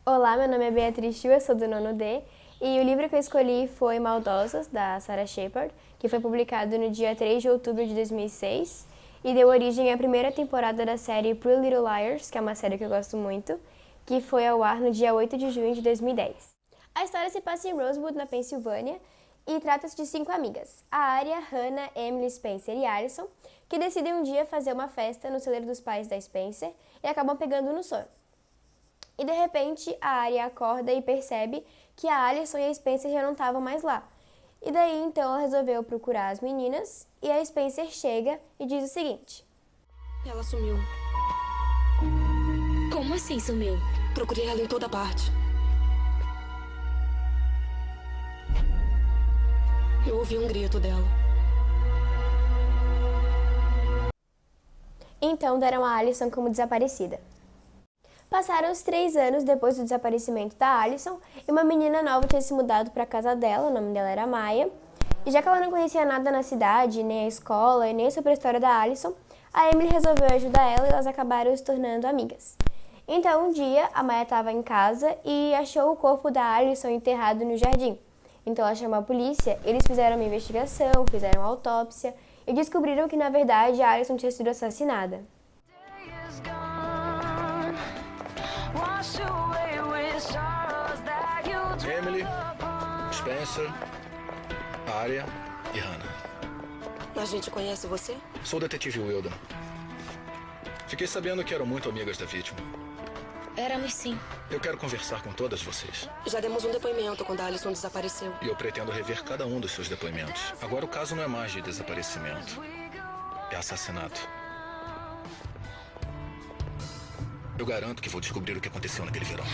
Olá, meu nome é Beatriz Chu, eu sou do nono D, e o livro que eu escolhi foi Maldosos, da Sarah Shepard, que foi publicado no dia 3 de outubro de 2006, e deu origem à primeira temporada da série Pretty Little Liars, que é uma série que eu gosto muito, que foi ao ar no dia 8 de junho de 2010. A história se passa em Rosewood, na Pensilvânia, e trata-se de 5 amigas, a Arya, Hannah, Emily, Spencer e Alison, que decidem um dia fazer uma festa no celeiro dos pais da Spencer e acabam pegando no sono. E de repente a Arya acorda e percebe que a Alison e a Spencer já não estavam mais lá. E daí então ela resolveu procurar as meninas e a Spencer chega e diz o seguinte: Ela sumiu. Como assim sumiu? Procurei ela em toda parte. Eu ouvi um grito dela. Então deram a Alison como desaparecida. Passaram os 3 anos depois do desaparecimento da Alison e uma menina nova tinha se mudado para a casa dela, o nome dela era Maya. E já que ela não conhecia nada na cidade, nem a escola e nem sobre a história da Alison, a Emily resolveu ajudar ela e elas acabaram se tornando amigas. Então um dia a Maya estava em casa e achou o corpo da Alison enterrado no jardim. Então ela chamou a polícia, eles fizeram uma investigação, fizeram uma autópsia e descobriram que na verdade a Alison tinha sido assassinada. Emily, Spencer, Arya e Hannah. A gente conhece você? Sou o detetive Wilden. Fiquei sabendo que eram muito amigas da vítima. Éramos sim. Eu quero conversar com todas vocês. Já demos um depoimento quando a Alison desapareceu. E eu pretendo rever cada um dos seus depoimentos. Agora o caso não é mais de desaparecimento. É assassinato. Eu garanto que vou descobrir o que aconteceu naquele verão.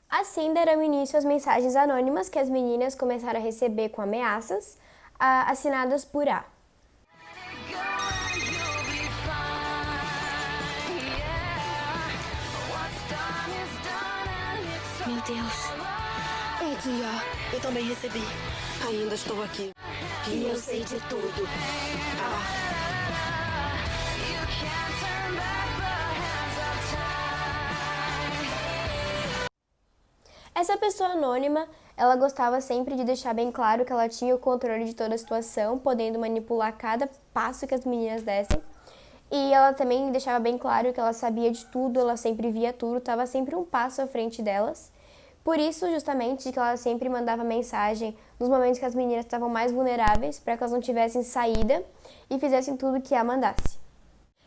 Assim deram início às mensagens anônimas que as meninas começaram a receber com ameaças, assinadas por A. Meu Deus. Um dia, eu também recebi. Ainda estou aqui. E eu sei de tudo. Essa pessoa anônima, ela gostava sempre de deixar bem claro que ela tinha o controle de toda a situação, podendo manipular cada passo que as meninas dessem. E ela também deixava bem claro que ela sabia de tudo, ela sempre via tudo, estava sempre um passo à frente delas. Por isso, justamente, que ela sempre mandava mensagem nos momentos que as meninas estavam mais vulneráveis, para que elas não tivessem saída e fizessem tudo que a mandasse.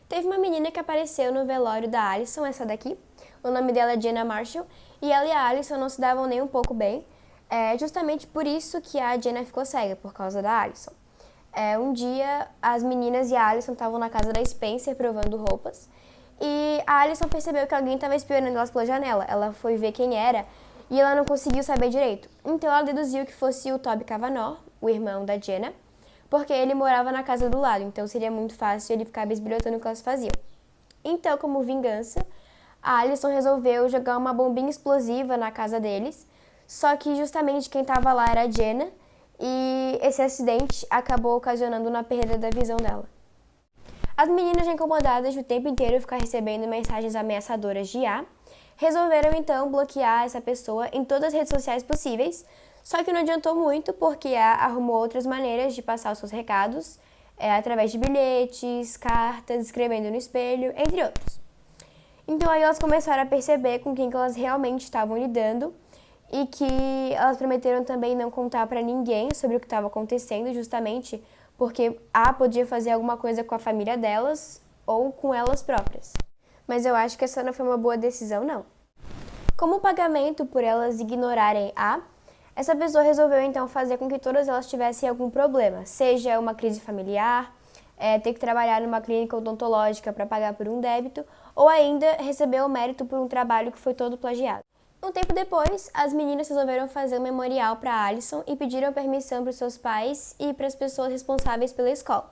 Teve uma menina que apareceu no velório da Alison, essa daqui. O nome dela é Jenna Marshall, e ela e a Alison não se davam nem um pouco bem. É justamente por isso que a Jenna ficou cega, por causa da Alison. Um dia, as meninas e a Alison estavam na casa da Spencer provando roupas, e a Alison percebeu que alguém estava espionando elas pela janela. Ela foi ver quem era, e ela não conseguiu saber direito. Então ela deduziu que fosse o Toby Cavanaugh, o irmão da Jenna, porque ele morava na casa do lado, então seria muito fácil ele ficar bisbilhotando o que elas faziam. Então, como vingança, a Alison resolveu jogar uma bombinha explosiva na casa deles, só que justamente quem estava lá era a Jenna, e esse acidente acabou ocasionando uma perda da visão dela. As meninas, já incomodadas de o tempo inteiro ficar recebendo mensagens ameaçadoras de A, resolveram então bloquear essa pessoa em todas as redes sociais possíveis, só que não adiantou muito porque A arrumou outras maneiras de passar os seus recados, através de bilhetes, cartas, escrevendo no espelho, entre outros. Então aí elas começaram a perceber com quem que elas realmente estavam lidando e que elas prometeram também não contar para ninguém sobre o que estava acontecendo, justamente porque A podia fazer alguma coisa com a família delas ou com elas próprias. Mas eu acho que essa não foi uma boa decisão, não. Como pagamento por elas ignorarem A, essa pessoa resolveu então fazer com que todas elas tivessem algum problema, seja uma crise familiar, ter que trabalhar numa clínica odontológica para pagar por um débito, ou ainda receber o mérito por um trabalho que foi todo plagiado. Um tempo depois, as meninas resolveram fazer um memorial para Alison e pediram permissão para os seus pais e para as pessoas responsáveis pela escola.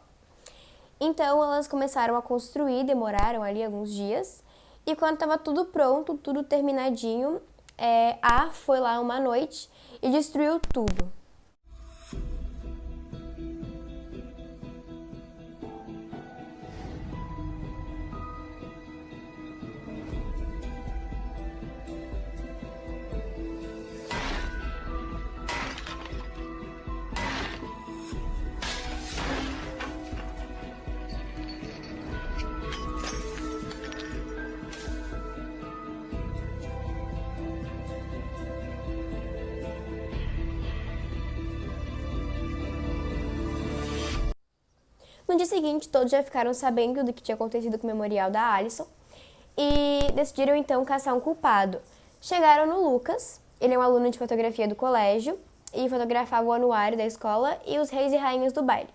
Então elas começaram a construir, demoraram ali alguns dias, e quando estava tudo pronto, tudo terminadinho, A foi lá uma noite e destruiu tudo. No dia seguinte, todos já ficaram sabendo do que tinha acontecido com o memorial da Allison e decidiram então caçar um culpado. Chegaram no Lucas, ele é um aluno de fotografia do colégio e fotografava o anuário da escola e os reis e rainhas do baile.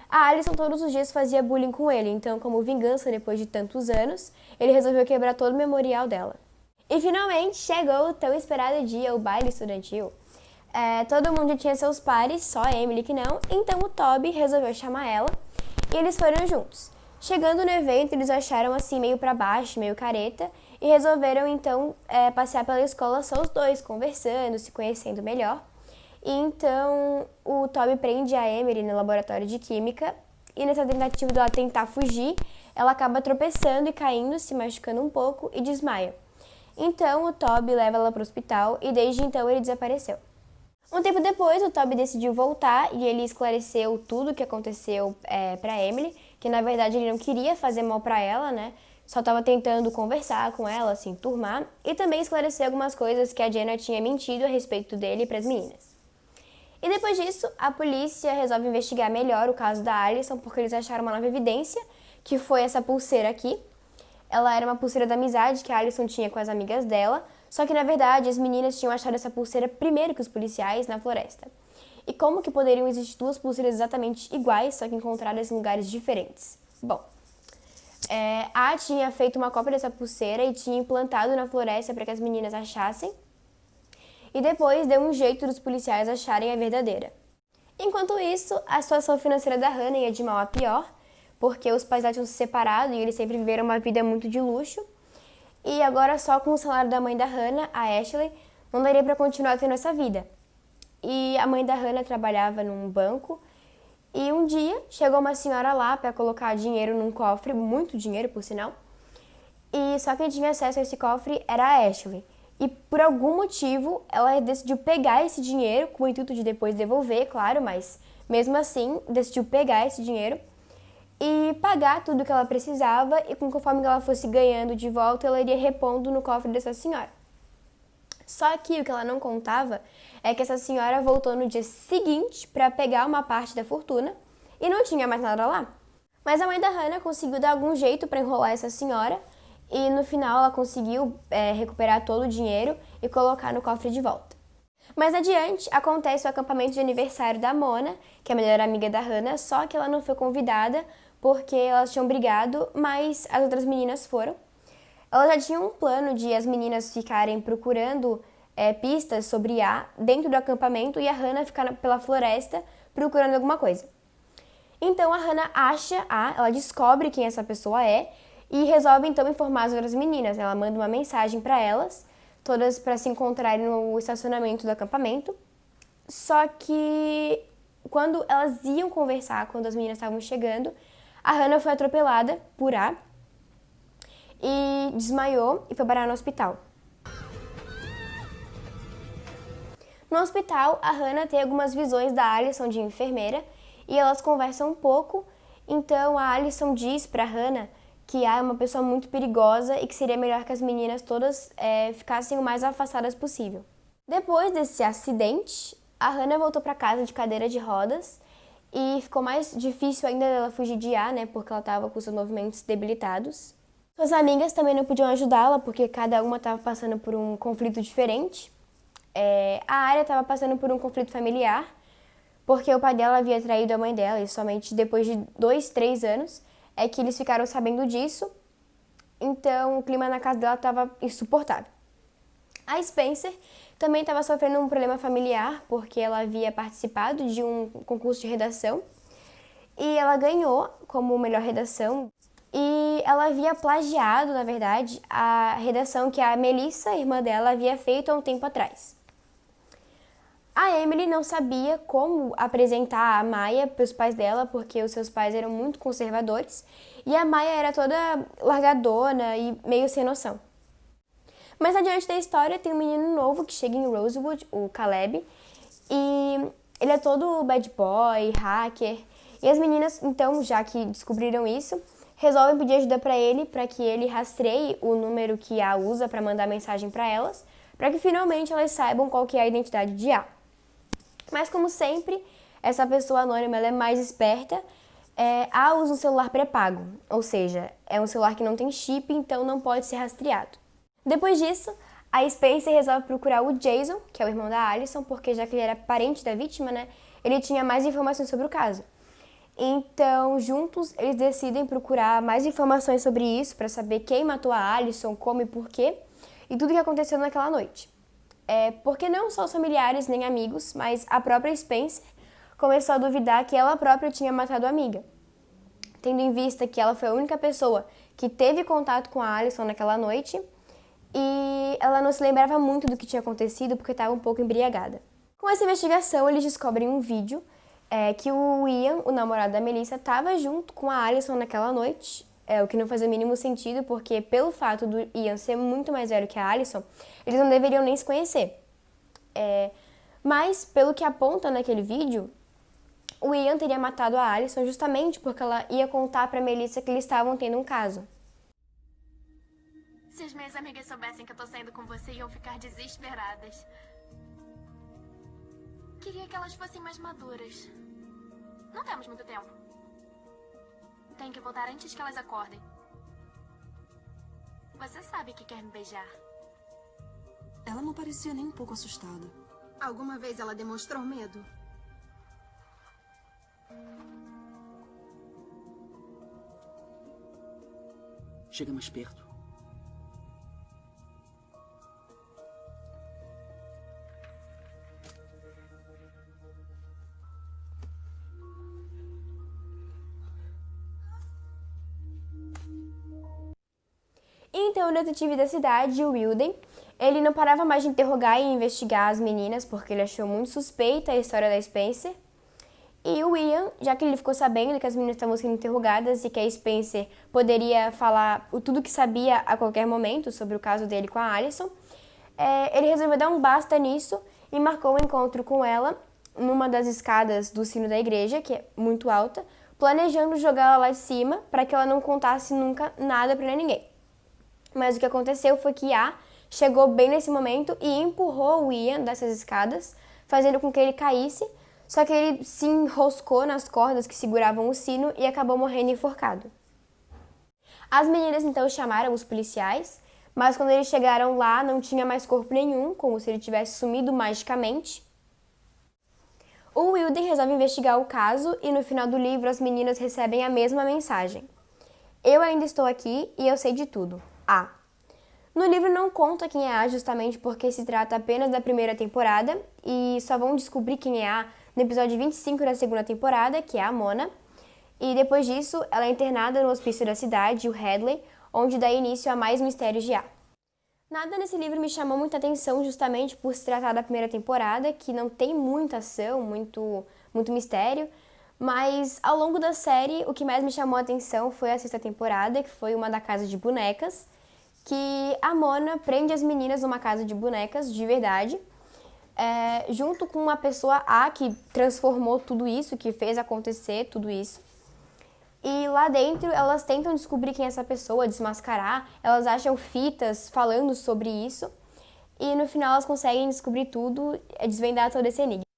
A Allison todos os dias fazia bullying com ele, então, como vingança depois de tantos anos, ele resolveu quebrar todo o memorial dela. E finalmente chegou o tão esperado dia, o baile estudantil. Todo mundo já tinha seus pares, só a Emily que não, então o Toby resolveu chamar ela e eles foram juntos. Chegando no evento, eles acharam assim meio pra baixo, meio careta, e resolveram então passear pela escola só os dois, conversando, se conhecendo melhor. E então o Toby prende a Emily no laboratório de química e nessa tentativa dela tentar fugir, ela acaba tropeçando e caindo, se machucando um pouco e desmaia. Então o Toby leva ela para o hospital e desde então ele desapareceu. Um tempo depois, o Toby decidiu voltar e ele esclareceu tudo o que aconteceu para Emily, que na verdade ele não queria fazer mal para ela, né? Só estava tentando conversar com ela, se enturmar, e também esclarecer algumas coisas que a Jenna tinha mentido a respeito dele para as meninas. E depois disso, a polícia resolve investigar melhor o caso da Allison, porque eles acharam uma nova evidência, que foi essa pulseira aqui. Ela era uma pulseira da amizade que a Allison tinha com as amigas dela, só que na verdade as meninas tinham achado essa pulseira primeiro que os policiais na floresta. E como que poderiam existir duas pulseiras exatamente iguais, só que encontradas em lugares diferentes? Bom, a tinha feito uma cópia dessa pulseira e tinha implantado na floresta para que as meninas achassem, e depois deu um jeito dos policiais acharem a verdadeira. Enquanto isso, a situação financeira da Hannah ia de mal a pior, porque os pais dela tinham se separado e eles sempre viveram uma vida muito de luxo, e agora só com o salário da mãe da Hannah, a Ashley, não daria para continuar tendo essa vida. E a mãe da Hannah trabalhava num banco, e um dia chegou uma senhora lá para colocar dinheiro num cofre, muito dinheiro por sinal, e só quem tinha acesso a esse cofre era a Ashley. E por algum motivo, ela decidiu pegar esse dinheiro, com o intuito de depois devolver, claro, mas mesmo assim, decidiu pegar esse dinheiro e pagar tudo que ela precisava e conforme ela fosse ganhando de volta, ela iria repondo no cofre dessa senhora. Só que o que ela não contava é que essa senhora voltou no dia seguinte para pegar uma parte da fortuna e não tinha mais nada lá. Mas a mãe da Hannah conseguiu dar algum jeito para enrolar essa senhora, e no final ela conseguiu recuperar todo o dinheiro e colocar no cofre de volta. Mais adiante, acontece o acampamento de aniversário da Mona, que é a melhor amiga da Hannah, só que ela não foi convidada porque elas tinham brigado, mas as outras meninas foram. Elas já tinham um plano de as meninas ficarem procurando pistas sobre A dentro do acampamento e a Hannah ficar pela floresta procurando alguma coisa. Então a Hannah acha ela descobre quem essa pessoa é, e resolve então informar as outras meninas. Ela manda uma mensagem para elas, todas para se encontrarem no estacionamento do acampamento. Só que quando elas iam conversar, quando as meninas estavam chegando, a Hannah foi atropelada por A e desmaiou e foi parar no hospital. No hospital, a Hannah tem algumas visões da Allison de enfermeira e elas conversam um pouco. Então a Allison diz para a Hannah que A é uma pessoa muito perigosa e que seria melhor que as meninas todas ficassem o mais afastadas possível. Depois desse acidente, a Hannah voltou para casa de cadeira de rodas e ficou mais difícil ainda dela fugir de A, né, porque ela estava com seus movimentos debilitados. Suas amigas também não podiam ajudá-la porque cada uma estava passando por um conflito diferente. A Arya estava passando por um conflito familiar porque o pai dela havia traído a mãe dela e somente depois de 2-3 anos é que eles ficaram sabendo disso, então o clima na casa dela estava insuportável. A Spencer também estava sofrendo um problema familiar, porque ela havia participado de um concurso de redação, e ela ganhou como melhor redação, e ela havia plagiado, na verdade, a redação que a Melissa, irmã dela, havia feito há um tempo atrás. A Emily não sabia como apresentar a Maya para os pais dela, porque os seus pais eram muito conservadores, e a Maya era toda largadona e meio sem noção. Mas adiante da história tem um menino novo que chega em Rosewood, o Caleb, e ele é todo bad boy, hacker, e as meninas, então, já que descobriram isso, resolvem pedir ajuda para que ele rastreie o número que A usa para mandar mensagem para elas, para que finalmente elas saibam qual que é a identidade de A. Mas como sempre, essa pessoa anônima ela é mais esperta A usa um celular pré-pago, ou seja, é um celular que não tem chip, então não pode ser rastreado. Depois disso, a Spencer resolve procurar o Jason, que é o irmão da Allison, porque já que ele era parente da vítima, né, ele tinha mais informações sobre o caso. Então, juntos, eles decidem procurar mais informações sobre isso, para saber quem matou a Allison, como e por quê, e tudo o que aconteceu naquela noite. Porque não só os familiares nem amigos, mas a própria Spencer começou a duvidar que ela própria tinha matado a amiga, tendo em vista que ela foi a única pessoa que teve contato com a Allison naquela noite e ela não se lembrava muito do que tinha acontecido porque estava um pouco embriagada. Com essa investigação, eles descobrem um vídeo que o Ian, o namorado da Melissa, estava junto com a Allison naquela noite, o que não faz o mínimo sentido porque pelo fato do Ian ser muito mais velho que a Allison, eles não deveriam nem se conhecer. Mas, pelo que aponta naquele vídeo, o Ian teria matado a Allison justamente porque ela ia contar pra Melissa que eles estavam tendo um caso. Se as minhas amigas soubessem que eu tô saindo com você, iam ficar desesperadas. Queria que elas fossem mais maduras. Não temos muito tempo. Tenho que voltar antes que elas acordem. Você sabe que quer me beijar. Ela não parecia nem um pouco assustada. Alguma vez ela demonstrou medo? Chega mais perto. Então, o detetive da cidade, o Wilden, ele não parava mais de interrogar e investigar as meninas porque ele achou muito suspeita a história da Spencer. E o Ian, já que ele ficou sabendo que as meninas estavam sendo interrogadas e que a Spencer poderia falar tudo que sabia a qualquer momento sobre o caso dele com a Allison, ele resolveu dar um basta nisso e marcou um encontro com ela numa das escadas do sino da igreja, que é muito alta, planejando jogá-la lá de cima para que ela não contasse nunca nada para ninguém. Mas o que aconteceu foi que A chegou bem nesse momento e empurrou o Ian dessas escadas, fazendo com que ele caísse, só que ele se enroscou nas cordas que seguravam o sino e acabou morrendo enforcado. As meninas então chamaram os policiais, mas quando eles chegaram lá não tinha mais corpo nenhum, como se ele tivesse sumido magicamente. O Wilden resolve investigar o caso e no final do livro as meninas recebem a mesma mensagem. Eu ainda estou aqui e eu sei de tudo. A. No livro não conta quem é A justamente porque se trata apenas da primeira temporada e só vão descobrir quem é A no episódio 25 da segunda temporada, que é a Mona. E depois disso, ela é internada no hospício da cidade, o Hadley, onde dá início a mais mistérios de A. Nada nesse livro me chamou muita atenção justamente por se tratar da primeira temporada, que não tem muita ação, muito mistério, mas ao longo da série o que mais me chamou a atenção foi a sexta temporada, que foi uma da Casa de Bonecas, que a Mona prende as meninas numa casa de bonecas de verdade, junto com uma pessoa A que transformou tudo isso, que fez acontecer tudo isso. E lá dentro elas tentam descobrir quem é essa pessoa, desmascarar, elas acham fitas falando sobre isso e no final elas conseguem descobrir tudo, desvendar todo esse enigma.